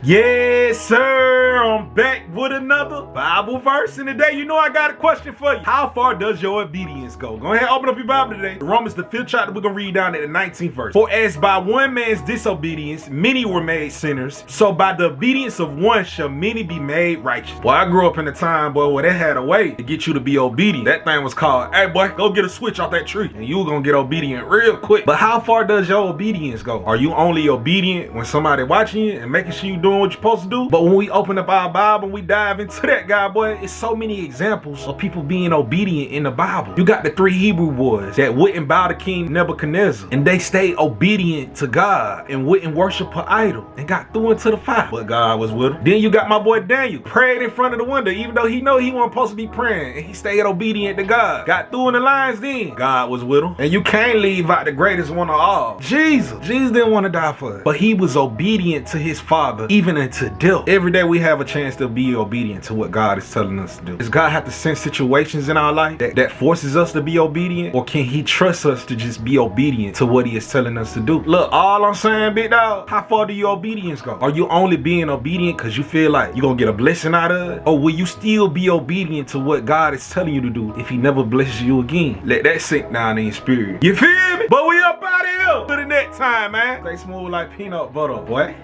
Yes, sir. I'm back with another Bible verse. And today, you know I got a question for you. How far does your obedience go? Go ahead, open up your Bible today. Romans, the 5th chapter, we're going to read down at the 19th verse. For as by one man's disobedience, many were made sinners, so by the obedience of one shall many be made righteous. Boy, I grew up in a time, boy, where they had a way to get you to be obedient. That thing was called, hey, boy, go get a switch off that tree. And you were going to get obedient real quick. But how far does your obedience go? Are you only obedient when somebody watching you and making sure you doing what you're supposed to do? But when we open up our Bible and we dive into that guy, boy, it's so many examples of people being obedient in the Bible. You got the 3 Hebrew boys that wouldn't bow to King Nebuchadnezzar, and they stayed obedient to God and wouldn't worship an idol and got through into the fire. But God was with him. Then you got my boy Daniel, prayed in front of the window, even though he know he wasn't supposed to be praying, and he stayed obedient to God. Got through in the lion's den. God was with him. And you can't leave out the greatest one of all, Jesus. Jesus didn't want to die for us, but he was obedient to his Father, even unto death. Every day we have a chance to be obedient to what God is telling us to do. Does God have to send situations in our life that forces us to be obedient, or can he trust us to just be obedient to what he is telling us to do? Look, all I'm saying, big dog, how far do your obedience go? Are you only being obedient because you feel like you're gonna get a blessing out of it, or will you still be obedient to what God is telling you to do if he never blesses you again? Let that sink down in your spirit. You feel me? But we up out of here. Till the next time, man. Stay smooth like peanut butter, boy.